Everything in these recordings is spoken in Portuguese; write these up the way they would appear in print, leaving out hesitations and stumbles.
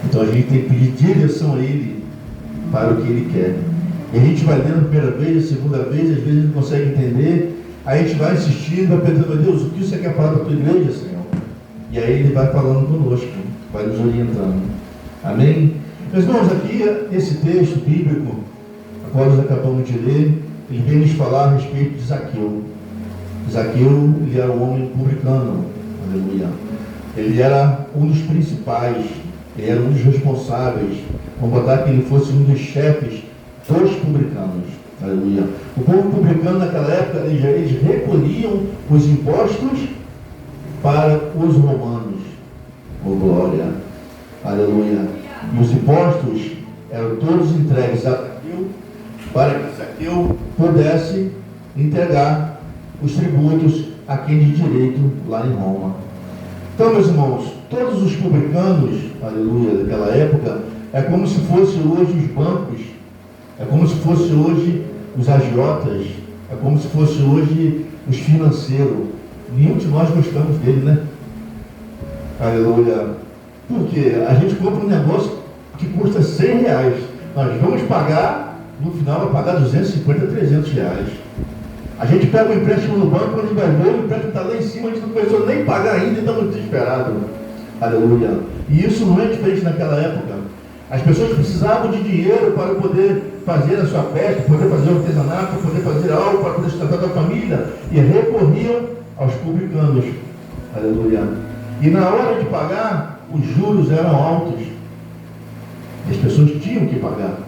Então a gente tem que pedir direção a Ele para o que Ele quer. E a gente vai lendo a primeira vez, a segunda vez, às vezes não consegue entender, aí a gente vai insistindo, vai perguntando: meu Deus, o que você quer falar para a tua igreja, Senhor? E aí Ele vai falando conosco, vai nos orientando. Amém? Meus irmãos, aqui nesse texto bíblico, agora nós acabamos de ler, ele vem nos falar a respeito de Zaqueu. Zaqueu, ele era um homem publicano, aleluia. Ele era um dos principais, ele era um dos responsáveis. Vamos botar que ele fosse um dos chefes dos publicanos, aleluia. O povo publicano naquela época, eles recolhiam os impostos para os romanos. Oh glória, aleluia. E os impostos eram todos entregues a Zaqueu, para que Zaqueu pudesse entregar os tributos a quem de direito lá em Roma. Então, meus irmãos, todos os publicanos, aleluia, daquela época, é como se fosse hoje os bancos, é como se fosse hoje os agiotas, é como se fosse hoje os financeiros. Nenhum de nós gostamos dele, né? Aleluia. Porque a gente compra um negócio que custa R$100. Nós vamos pagar, no final vai pagar 250, 300 reais. A gente pega um empréstimo no banco, quando a gente vai ver, o empréstimo está lá em cima, a gente não começou nem pagar ainda e estamos desesperados. Aleluia. E isso não é diferente naquela época. As pessoas precisavam de dinheiro para poder fazer a sua festa, poder fazer o artesanato, poder fazer algo para poder sustentar a família, e recorriam aos publicanos. Aleluia. E na hora de pagar, os juros eram altos. E as pessoas tinham que pagar.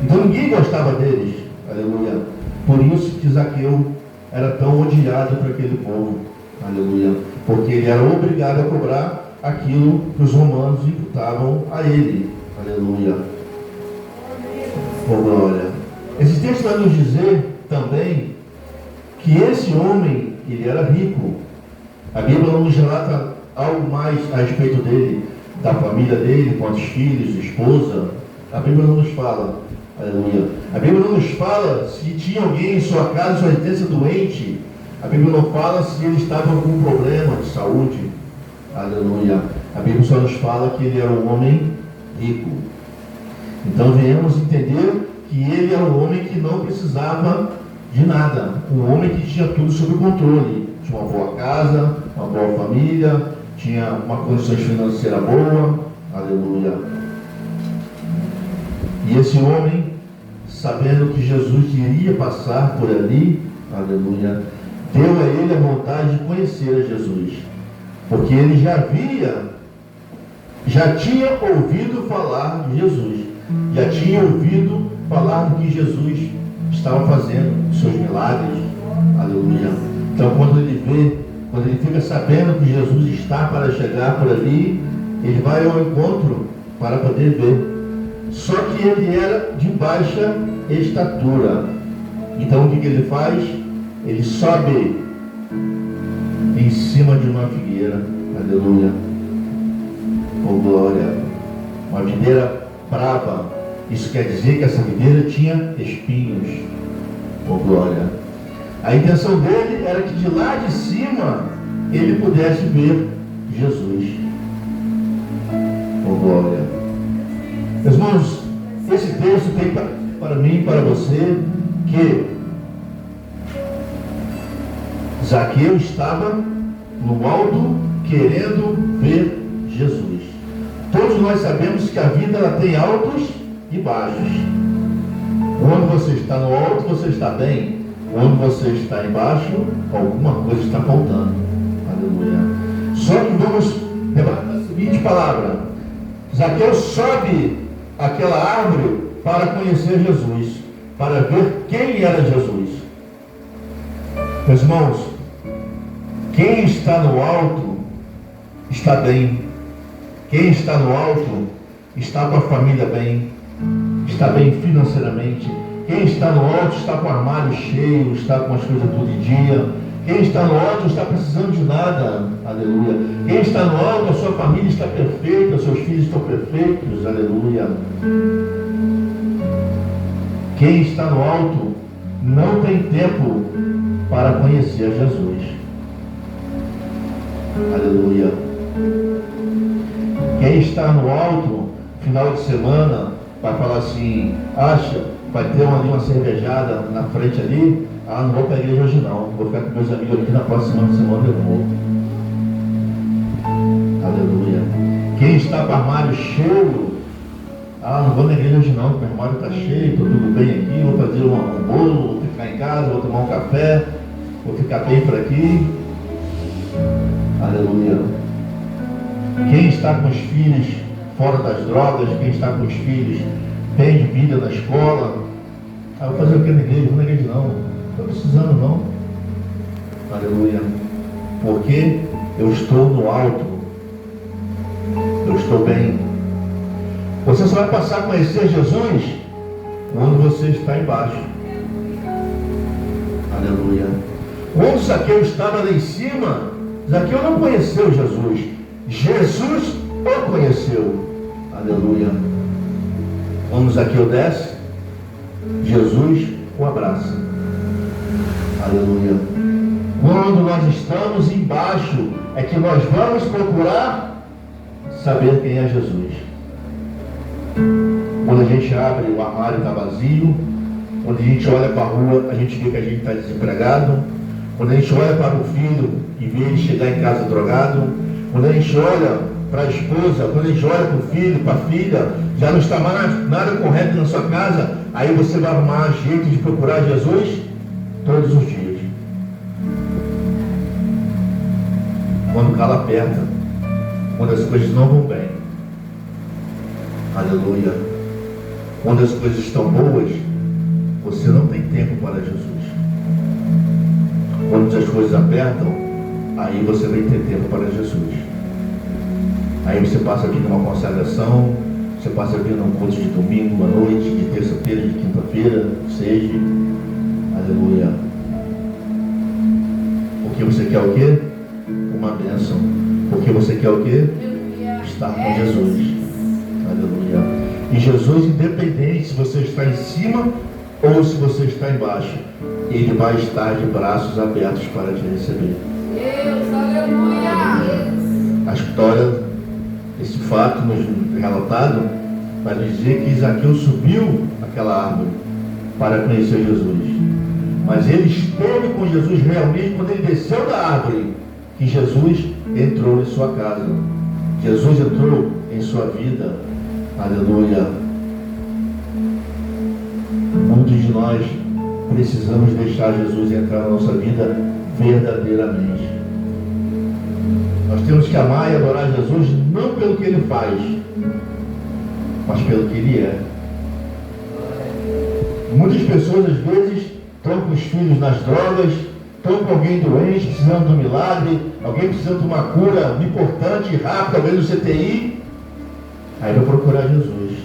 Então ninguém gostava deles. Aleluia. Por isso que Zaqueu era tão odiado por aquele povo. Aleluia. Porque ele era obrigado a cobrar aquilo que os romanos imputavam a ele. Aleluia. Oh glória. Esse texto vai nos dizer também que esse homem, ele era rico. A Bíblia não nos relata algo mais a respeito dele, da família dele, quantos filhos, esposa. A Bíblia não nos fala. Aleluia. A Bíblia não nos fala se tinha alguém em sua casa, sua residência doente. A Bíblia não fala se ele estava com algum problema de saúde. Aleluia. A Bíblia só nos fala que ele era um homem rico. Então venhamos entender que ele era um homem que não precisava de nada. Um homem que tinha tudo sob controle. Tinha uma boa casa, uma boa família, tinha uma condição financeira boa. Aleluia. E esse homem, sabendo que Jesus iria passar por ali, aleluia, deu a ele a vontade de conhecer a Jesus. Porque ele já tinha ouvido falar de Jesus, já tinha ouvido falar do que Jesus estava fazendo, dos seus milagres, aleluia. Então quando ele fica sabendo que Jesus está para chegar por ali, ele vai ao encontro para poder ver. Só que ele era de baixa estatura. Então o que ele faz? Ele sobe em cima de uma figueira. Aleluia. Oh glória. Uma videira brava. Isso quer dizer que essa videira tinha espinhos. Oh glória. A intenção dele era que de lá de cima ele pudesse ver Jesus. Oh glória. Meus irmãos, esse texto tem para mim e para você que Zaqueu estava no alto querendo ver Jesus. Todos nós sabemos que a vida ela tem altos e baixos. Quando você está no alto, você está bem. Quando você está embaixo, alguma coisa está faltando. Aleluia. Só que vamos levar a seguinte palavra: Zaqueu sobe aquela árvore para conhecer Jesus, para ver quem era Jesus. Meus irmãos, quem está no alto está bem. Quem está no alto está com a família bem, está bem financeiramente. Quem está no alto está com o armário cheio, está com as coisas tudo em dia. Quem está no alto não está precisando de nada. Aleluia. Quem está no alto, a sua família está perfeita, seus filhos estão perfeitos. Aleluia. Quem está no alto não tem tempo para conhecer Jesus. Aleluia. Quem está no alto final de semana, vai falar assim, acha, vai ter ali uma cervejada na frente ali, não vou para a igreja hoje não, vou ficar com meus amigos aqui na próxima semana eu vou. Aleluia. Quem está com o armário cheio, não vou na igreja hoje não, porque o armário está cheio, estou tudo bem aqui, vou fazer um bolo, vou ficar em casa, vou tomar um café, vou ficar bem por aqui. Aleluia. Quem está com os filhos fora das drogas, quem está com os filhos bem de vida na escola, vou fazer o que na igreja? Vou na igreja não, não estou precisando não. Aleluia. Porque eu estou no alto, eu estou bem. Você só vai passar a conhecer Jesus quando você está embaixo. Aleluia. Quando Zaqueu estava lá em cima, Zaqueu não conheceu Jesus, Jesus o conheceu. Aleluia. Quando Zaqueu desce, Jesus o abraça. Aleluia. Quando nós estamos embaixo, é que nós vamos procurar saber quem é Jesus. Quando a gente abre, o armário está vazio. Quando a gente olha para a rua, a gente vê que a gente está desempregado. Quando a gente olha para o filho e vê ele chegar em casa drogado. Quando a gente olha para a esposa, quando a gente olha para o filho, para a filha, já não está mais nada correto na sua casa, aí você vai arrumar jeito de procurar Jesus todos os dias. Quando o calo aperta, quando as coisas não vão bem. Aleluia. Quando as coisas estão boas, você não tem tempo para Jesus. Quando as coisas apertam, aí você vai ter tempo para Jesus. Aí você passa aqui numa consagração, você passa aqui num culto de domingo à noite, de terça-feira, de quinta-feira, seja. Aleluia. Porque você quer o quê? Uma bênção. Porque você quer o quê? Estar com Jesus. Aleluia. E Jesus, independente se você está em cima ou se você está embaixo, Ele vai estar de braços abertos para te receber. Deus, aleluia. A história, esse fato nos relatado, vai nos dizer que Zaqueu subiu aquela árvore para conhecer Jesus. Mas ele esteve com Jesus realmente quando ele desceu da árvore, que Jesus entrou em sua casa. Jesus entrou em sua vida. Aleluia. Muitos de nós precisamos deixar Jesus entrar na nossa vida verdadeiramente. Nós temos que amar e adorar Jesus não pelo que Ele faz, mas pelo que Ele é. Muitas pessoas às vezes estão com os filhos nas drogas, estão com alguém doente, precisando de um milagre, alguém precisando de uma cura importante, rápida, alguém no CTI, aí vai procurar Jesus.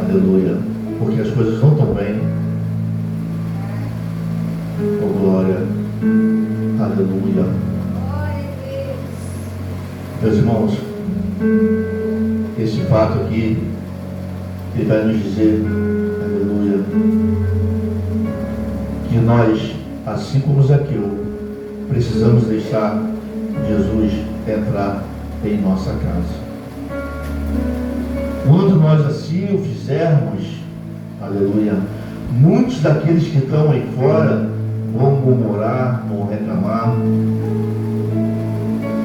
Aleluia. Porque as coisas não estão bem. Oh glória. Aleluia. Meus irmãos, esse fato aqui, ele vai nos dizer, aleluia, que nós, assim como Zaqueu, precisamos deixar Jesus entrar em nossa casa. Quando nós assim o fizermos, aleluia, muitos daqueles que estão aí fora vão murmurar, vão reclamar.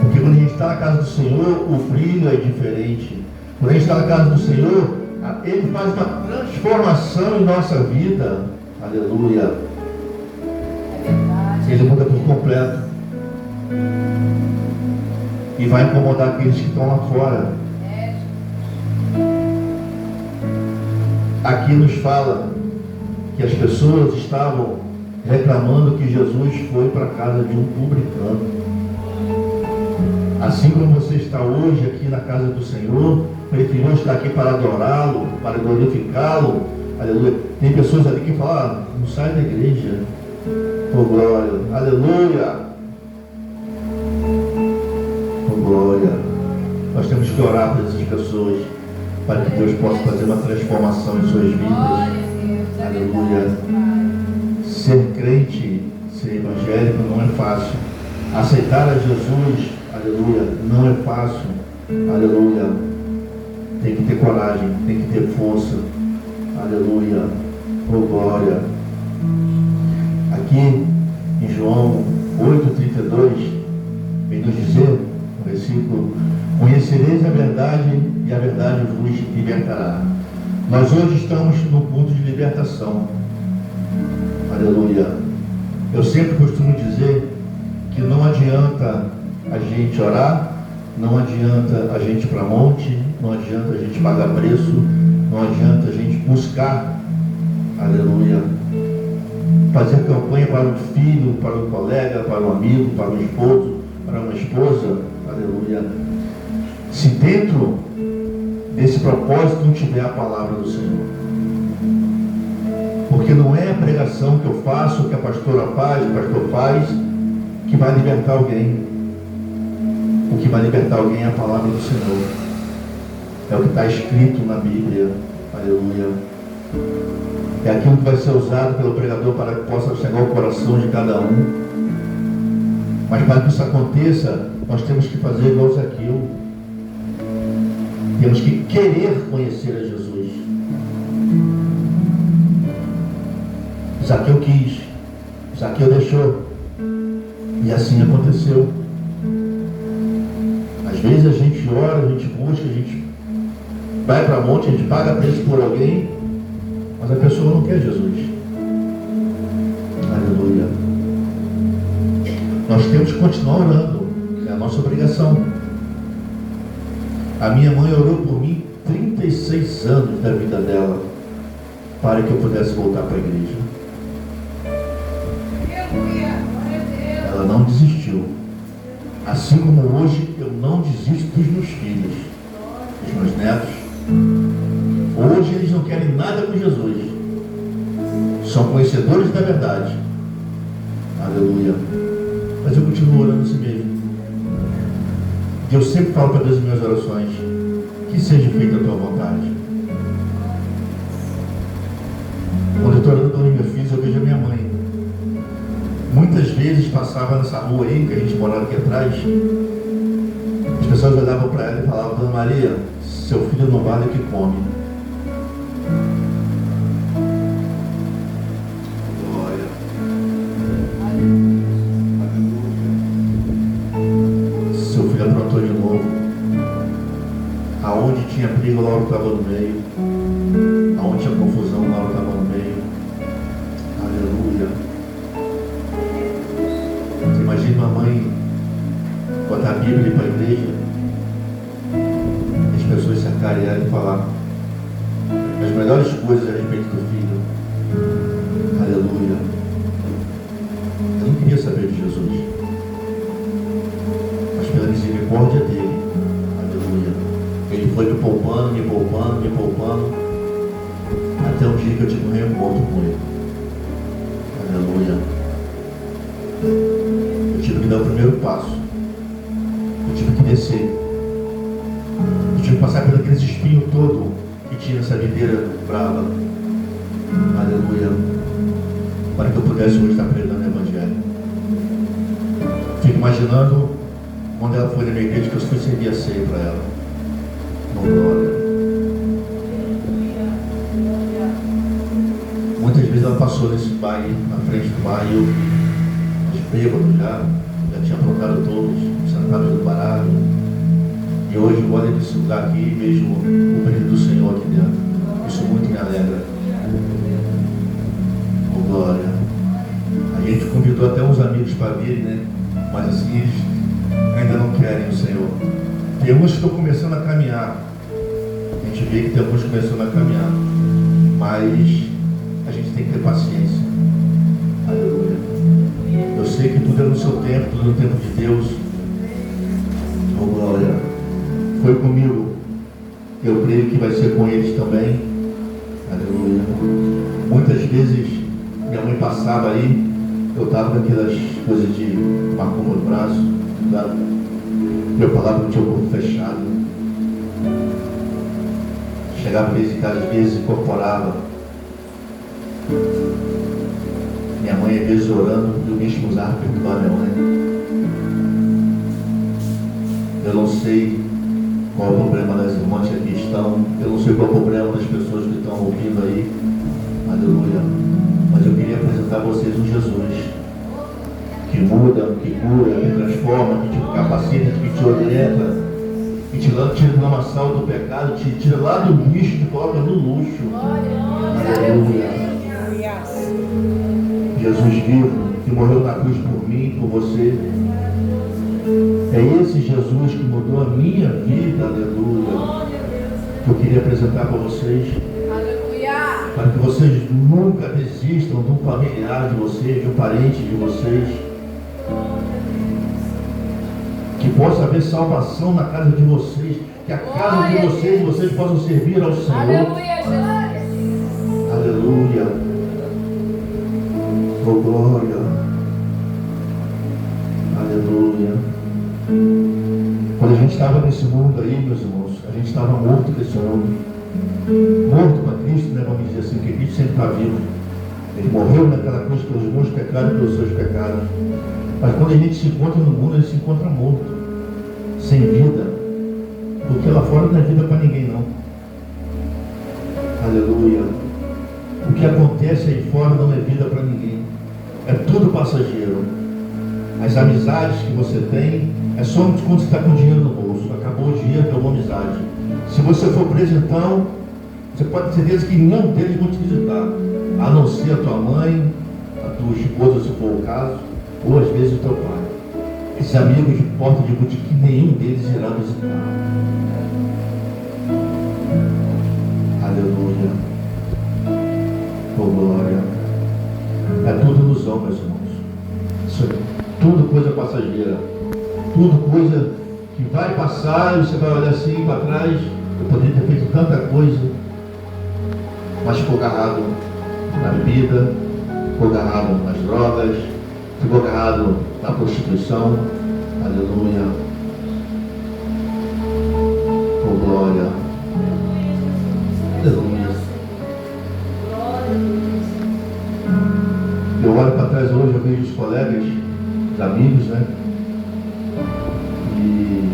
Porque quando a gente está na casa do Senhor, o brilho é diferente. Quando a gente está na casa do Senhor, Ele faz uma transformação em nossa vida. Aleluia. Ele muda por completo. E vai incomodar aqueles que estão lá fora. Aqui nos fala que as pessoas estavam reclamando que Jesus foi para a casa de um publicano. Assim como você está hoje aqui na casa do Senhor, preferiu estar aqui para adorá-lo, para glorificá-lo. Aleluia. Tem pessoas ali que falam, não sai da igreja. Oh glória, aleluia. Oh glória. Nós temos que orar por essas pessoas, para que Deus possa fazer uma transformação em suas vidas. Aleluia. Ser crente, ser evangélico não é fácil. Aceitar a Jesus, aleluia, não é fácil, aleluia. Tem que ter coragem, tem que ter força, aleluia, oh glória. Aqui em João 8,32, vem nos dizer, no versículo: conhecereis a verdade e a verdade vos libertará. Nós hoje estamos no ponto de libertação, aleluia. Eu sempre costumo dizer que não adianta a gente orar, não adianta a gente ir para monte, não adianta a gente pagar preço, não adianta a gente buscar, aleluia, fazer campanha para um filho, para um colega, para um amigo, para um esposo, para uma esposa, aleluia, se dentro desse propósito não tiver a palavra do Senhor. Porque não é a pregação que eu faço, que a pastora faz, o pastor faz, que vai libertar alguém. O que vai libertar alguém é a palavra do Senhor. É o que está escrito na Bíblia, aleluia. É aquilo que vai ser usado pelo pregador para que possa chegar ao coração de cada um. Mas para que isso aconteça, nós temos que fazer igual Zaqueu. Temos que querer conhecer a Jesus. Zaqueu quis, Zaqueu deixou, e assim aconteceu. Às vezes a gente ora, a gente busca, a gente vai para monte, a gente paga preço por alguém, mas a pessoa não quer Jesus. Aleluia. Nós temos que continuar orando, é a nossa obrigação. A minha mãe orou por mim 36 anos da vida dela, para que eu pudesse voltar para a igreja. Ela não desistiu. Assim como hoje eu não desisto dos meus filhos, dos meus netos. Hoje eles não querem nada com Jesus. São conhecedores da verdade. Aleluia. Mas eu continuo orando assim mesmo. E eu sempre falo para Deus em minhas orações: que seja feita a tua vontade. Quando eu estou orando pelos meus filhos, eu vejo a minha mãe. Muitas vezes passava nessa rua aí, que a gente morava aqui atrás, as pessoas olhavam para ela e falavam: Dona Maria, seu filho não vale o que come. Glória. Seu filho aprontou de novo. Aonde tinha briga, Laura estava no meio. Aonde tinha confusão, Laura estava no meio. Aleluia. Você imagina uma mãe botar a Bíblia para a igreja, as pessoas cercarem ela e falar as melhores coisas a respeito do filho. Aleluia. Eu não queria saber de Jesus, mas pela misericórdia dele, aleluia, ele foi me poupando, me poupando, me poupando, até o dia que eu tive um reencontro com ele. Aleluia. Eu tive que dar o primeiro passo. Eu tive que descer. Eu tive que passar por aquele espinho todo que tinha essa videira brava. Aleluia. Para que eu pudesse hoje estar pregando o Evangelho. Fico imaginando quando ela foi na minha igreja, que eu fui servir a ceia para ela. Oh, glória. Muitas vezes ela passou nesse baile, na frente do baile, bêbado já tinha aprontado todos, sentados no baralho. E hoje eu olho nesse lugar aqui e vejo o brilho do Senhor aqui dentro. Isso muito me alegra. Oh, glória. A gente convidou até uns amigos para virem, né? Mas assim, eles ainda não querem o Senhor. Tem uns que estão começando a caminhar. A gente vê que tem alguns começando a caminhar. Mas a gente tem que ter paciência. Aleluia. Eu sei que tudo é no seu tempo, tudo é no tempo de Deus. Oh, glória. Foi comigo. Eu creio que vai ser com eles também. Aleluia. Muitas vezes minha mãe passava aí, eu estava com aquelas coisas de macumba no braço, tá? Eu falava que tinha o corpo fechado. Chegava vezes em casa, às vezes incorporava. Minha mãe, às vezes, orando, e o bispo usava perturbar minha mãe. Eu não sei qual é o problema das irmãs que aqui estão. Eu não sei qual é o problema das pessoas que estão ouvindo aí. Aleluia. Mas eu queria apresentar a vocês um Jesus que muda, que cura, que transforma, que te capacita, que te orienta, que te tira do lamaçal do pecado, te tira lá do lixo, te coloca no luxo. Aleluia. Jesus vivo, que morreu na cruz por mim, por você. É esse Jesus que mudou a minha vida, aleluia, que eu queria apresentar para vocês. Aleluia. Para que vocês nunca desistam de um familiar de vocês, de um parente de vocês. Que possa haver salvação na casa de vocês. Que a casa de vocês possam servir ao Senhor. Aleluia, Jesus. Aleluia. Oh, glória. Aleluia. Quando a gente estava nesse mundo aí, meus irmãos, a gente estava morto desse mundo. Morto para Cristo, né? Vamos dizer assim, porque Cristo sempre está vivo. Ele morreu naquela cruz pelos meus pecados e pelos seus pecados. Mas quando a gente se encontra no mundo, a gente se encontra morto, sem vida. Porque lá fora não é vida para ninguém, não. Aleluia. O que acontece aí fora não é vida para ninguém. É tudo passageiro. As amizades que você tem é só quando você está com dinheiro no bolso. Acabou o dinheiro, acabou a amizade. Se você for preso, então, você pode ter certeza que nenhum deles vão te visitar. A não ser a tua mãe, a tua esposa, se for o caso, ou às vezes o teu pai. Esses amigos de porta de boutique, nenhum deles irá visitar. Aleluia. Oh, glória. É tudo ilusão, meus irmãos. Isso é tudo coisa passageira. Tudo coisa que vai passar e você vai olhar assim para trás. Eu poderia ter feito tanta coisa, mas ficou agarrado na bebida, ficou agarrado nas drogas, ficou agarrado na prostituição. Aleluia. Oh, glória. Aleluia. Eu olho para trás hoje, eu vejo os colegas, os amigos, né? E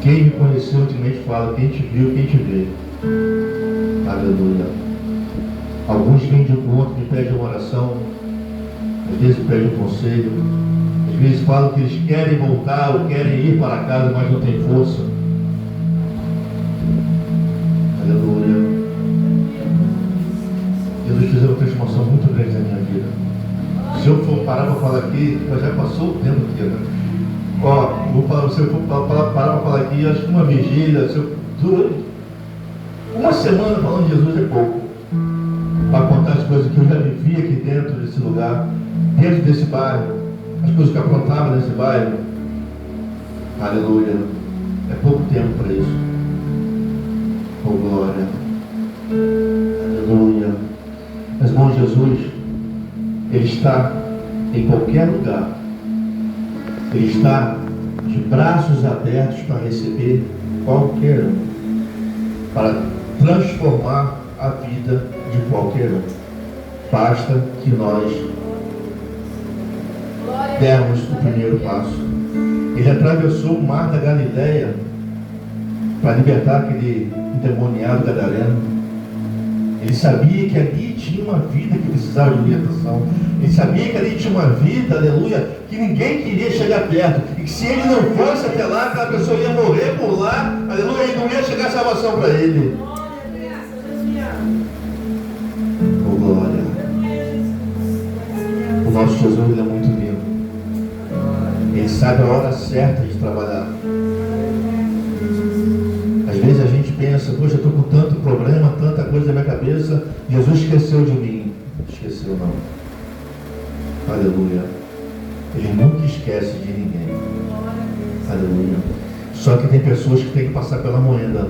quem me conheceu ultimamente fala, quem te viu, quem te vê. Aleluia. Alguns vêm de encontro, me pedem uma oração, às vezes me pedem um conselho, às vezes falam que eles querem voltar ou querem ir para casa, mas não tem força. Aleluia. Jesus fez uma transformação muito grande na minha vida. Se eu for parar para falar aqui, já passou o tempo aqui, né? Se eu for parar para falar aqui, acho que uma vigília, uma semana falando de Jesus é pouco. Para contar as coisas que eu já vivi aqui dentro desse lugar, dentro desse bairro, as coisas que eu aprontava nesse bairro. Aleluia. É pouco tempo para isso. Oh, glória. Aleluia. Mas, bom, Jesus, Ele está em qualquer lugar. Ele está de braços abertos para receber qualquer um, para transformar a vida de qualquer um. Basta que nós dermos o primeiro passo. Ele atravessou o mar da Galileia para libertar aquele endemoniado gadareno. Ele sabia que ali tinha uma vida que precisava de libertação. Ele sabia que ali tinha uma vida, aleluia, que ninguém queria chegar perto. E que se ele não fosse até lá, aquela pessoa ia morrer por lá, aleluia, e não ia chegar a salvação para ele. Oh, glória. O nosso Jesus, ele é muito lindo. Ele sabe a hora certa de trabalhar. Às vezes a gente pensa, poxa, eu estou com tanto problema, tanta coisa na minha cabeça, Jesus esqueceu de mim. Esqueceu não. Aleluia. Ele nunca esquece de ninguém. Aleluia. Só que tem pessoas que têm que passar pela moeda.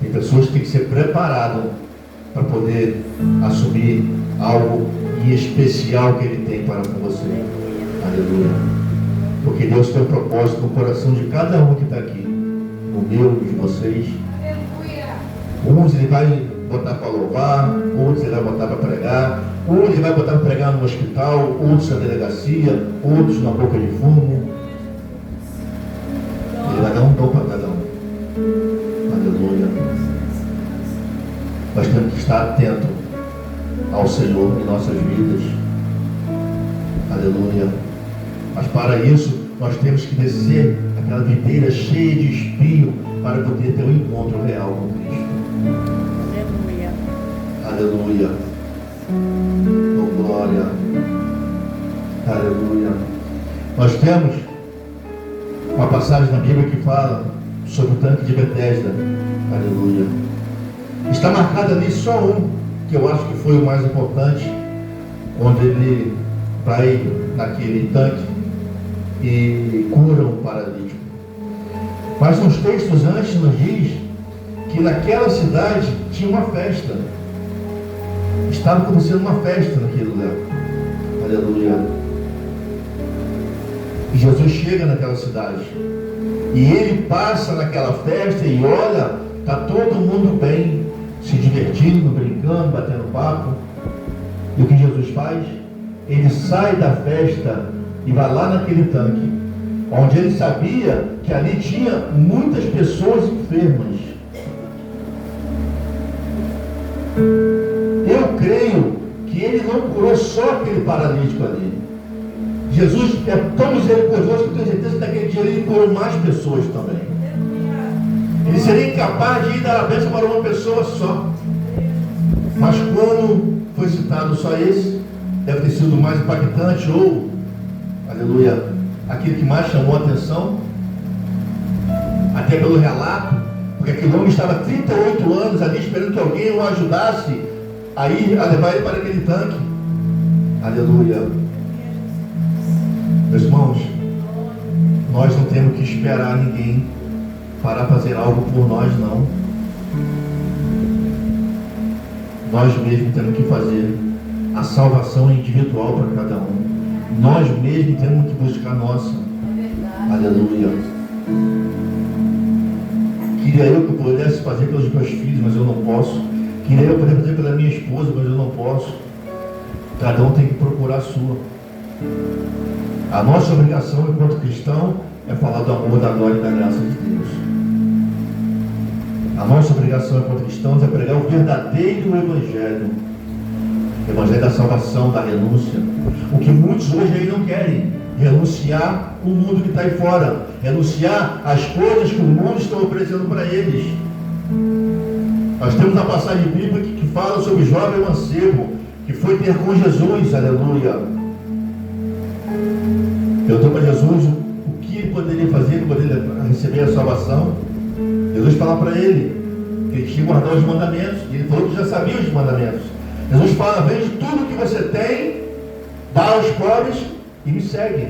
Tem pessoas que têm que ser preparadas para poder assumir algo em especial que Ele tem para com você. Aleluia. Porque Deus tem um propósito no coração de cada um que está aqui. No meu, de vocês. Uns Ele vai botar para louvar, outros Ele vai botar para pregar, outros Ele vai botar para pregar no hospital, outros na delegacia, outros na boca de fumo. Nós temos que estar atentos ao Senhor em nossas vidas. Aleluia. Mas para isso, nós temos que descer aquela videira cheia de espinho para poder ter um encontro real com Cristo. Aleluia. Aleluia. Oh, glória. Aleluia. Nós temos uma passagem na Bíblia que fala sobre o tanque de Betesda. Aleluia. Está marcado ali só um, que eu acho que foi o mais importante, onde ele vai naquele tanque e cura um paralítico. Mas nos textos antes nos diz que naquela cidade tinha uma festa. Estava acontecendo uma festa naquele lugar. Aleluia. E Jesus chega naquela cidade. E ele passa naquela festa e olha, está todo mundo bem, se divertindo, brincando, batendo papo. E o que Jesus faz? Ele sai da festa e vai lá naquele tanque, onde ele sabia que ali tinha muitas pessoas enfermas. Eu creio que ele não curou só aquele paralítico ali. Jesus é tão misericordioso que eu tenho certeza que naquele dia ele curou mais pessoas também. Ele seria incapaz de ir dar a bênção para uma pessoa só. Mas como foi citado só esse, deve ter sido o mais impactante, ou, aleluia, aquele que mais chamou a atenção, até pelo relato, porque aquele homem estava 38 anos ali esperando que alguém o ajudasse a levar ele para aquele tanque. Aleluia. Meus irmãos, nós não temos que esperar ninguém para fazer algo por nós, não. Nós mesmos temos que fazer. A salvação é individual para cada um. Nós mesmos temos que buscar a nossa. Aleluia. Queria eu que eu pudesse fazer pelos meus filhos, mas eu não posso. Queria eu poder fazer pela minha esposa, mas eu não posso. Cada um tem que procurar a sua. A nossa obrigação enquanto cristão é falar do amor, da glória e da graça de Deus. A nossa obrigação enquanto cristãos é pregar o verdadeiro evangelho. O evangelho da salvação, da renúncia. O que muitos hoje aí não querem. Renunciar o mundo que está aí fora. Renunciar às coisas que o mundo está oferecendo para eles. Nós temos a passagem bíblica que fala sobre o jovem mancebo que foi ter com Jesus. Aleluia. Perguntou para Jesus o que ele poderia fazer para poder receber a salvação. Jesus fala para ele que ele tinha que guardar os mandamentos. E ele falou que já sabia os mandamentos. Jesus fala: vende tudo que você tem, dá aos pobres e me segue.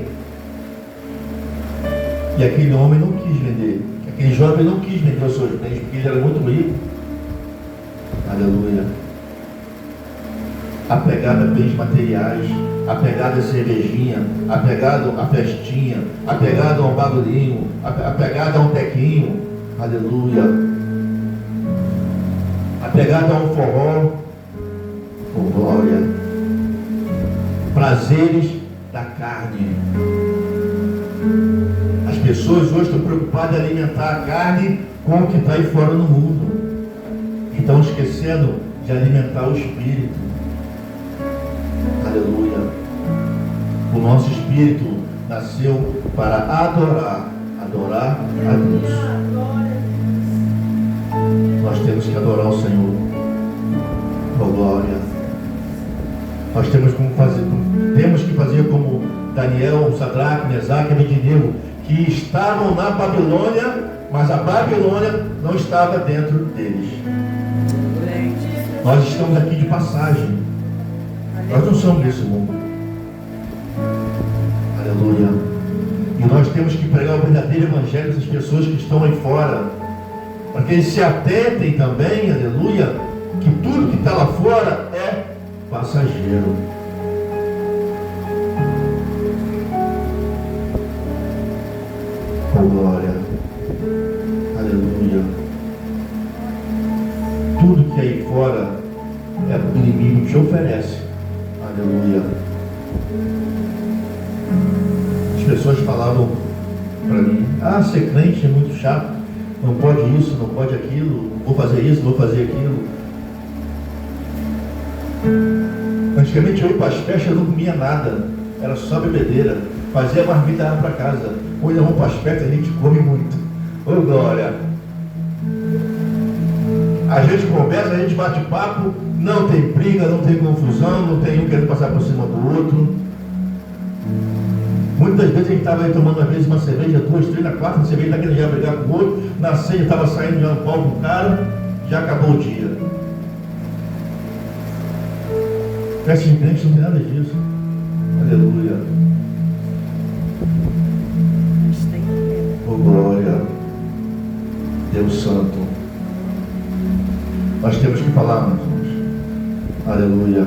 E aquele homem não quis vender. Aquele jovem não quis vender os seus bens, porque ele era muito rico. Aleluia. Apegado a bens materiais, apegado a cervejinha, apegado a festinha, apegado a um bagulhinho, apegado a um tequinho. Aleluia. Apegado a um forró. Oh, glória. Prazeres da carne. As pessoas hoje estão preocupadas em alimentar a carne com o que está aí fora no mundo. E estão esquecendo de alimentar o espírito. Aleluia. O nosso espírito nasceu para adorar a Deus. Nós temos que adorar o Senhor. Oh, glória. Nós temos que fazer como Daniel, Sadraque, Mesaque e Abednego, que estavam na Babilônia, mas a Babilônia não estava dentro deles. Nós estamos aqui de passagem. Nós não somos desse mundo. Aleluia. E nós temos que pregar o verdadeiro evangelho dessas pessoas que estão aí fora, para que eles se atentem também, aleluia, que tudo que está lá fora é passageiro. Oh, glória. Aleluia. Tudo que aí fora é o que o inimigo te oferece. Aleluia. As pessoas falavam para mim: ser crente é muito chato, não pode isso, não pode aquilo, não vou fazer isso, não vou fazer aquilo. Antigamente eu ia para as festas, eu não comia nada, era só bebedeira, fazia marmita para casa. Hoje nós vamos para as festas, a gente come muito. Ô glória! A gente conversa, a gente bate papo, não tem briga, não tem confusão, não tem um querendo passar por cima do outro. Muitas vezes a gente estava aí tomando às vezes uma cerveja, 2, 3, na quarta cerveja, está querendo já brigar com o outro, na ceia estava saindo já um pau com o cara, já acabou o dia. Festa de crente não tem nada disso. Aleluia. Oh glória. Deus Santo. Nós temos que falar, meus irmãos. Aleluia.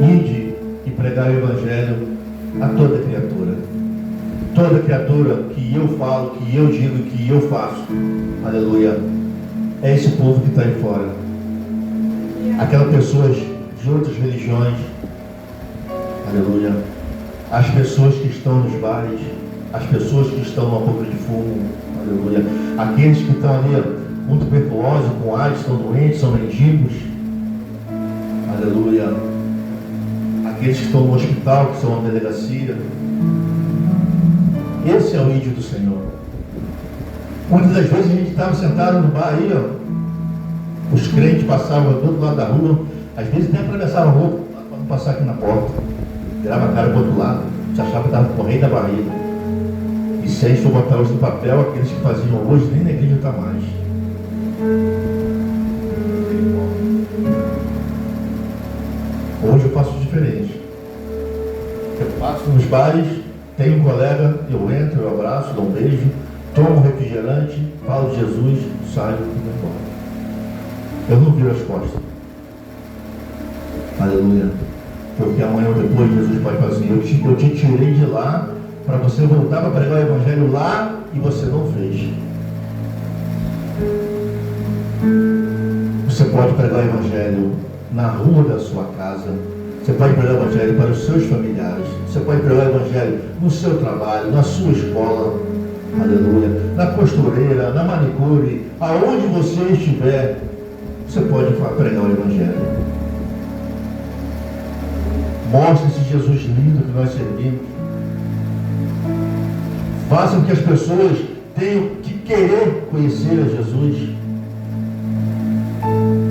Ide e pregar o Evangelho a toda criatura. Toda criatura que eu falo, que eu digo, que eu faço. Aleluia. É esse povo que está aí fora. Aquelas pessoas de outras religiões. Aleluia. As pessoas que estão nos bares. As pessoas que estão na boca de fumo. Aleluia. Aqueles que estão ali com tuberculose, com AIDS, estão doentes, são mendigos. Aleluia. Aqueles que estão no hospital, que são na delegacia. Esse é o ídolo do Senhor. Muitas das vezes a gente estava sentado no bar aí, ó. Os crentes passavam do outro lado da rua, às vezes até atravessavam a rua para não passar aqui na porta. Virava a cara para o outro lado, se achava que estava correndo da barriga. E se a gente for botar hoje no papel, aqueles que faziam hoje nem na igreja está mais. Hoje eu faço diferente. Eu passo nos bares, tenho um colega, eu entro, eu abraço, dou um beijo, tomo um refrigerante, falo de Jesus, saio e vou embora. Eu não viro as costas. Aleluia. Porque amanhã ou depois Jesus pode falar assim, eu te tirei de lá para você voltar para pregar o Evangelho lá e você não fez. Você pode pregar o Evangelho na rua da sua casa. Você pode pregar o Evangelho para os seus familiares. Você pode pregar o Evangelho no seu trabalho, na sua escola. Aleluia. Na costureira, na manicure, aonde você estiver, você pode pregar o Evangelho. Mostre esse Jesus lindo que nós servimos. Faça com que as pessoas tenham que querer conhecer a Jesus.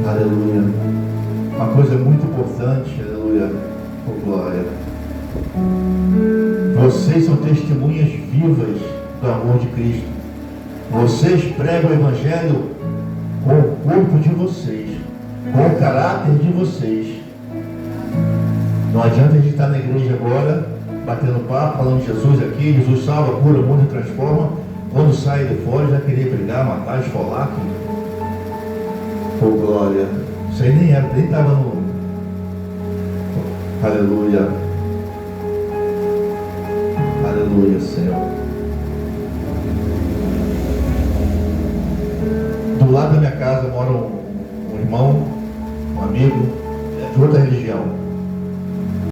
Aleluia. Uma coisa muito importante, aleluia, oh glória. Vocês são testemunhas vivas do amor de Cristo. Vocês pregam o Evangelho com o corpo de vocês, com o caráter de vocês. Não adianta a gente estar na igreja agora, batendo papo, falando de Jesus aqui, Jesus salva, cura, muda e transforma. Quando sai de fora, já queria brigar, matar, esfolar. Oh glória. Isso aí nem estava no... Aleluia. Aleluia, Senhor. Do lado da minha casa mora um irmão, um amigo, de outra religião.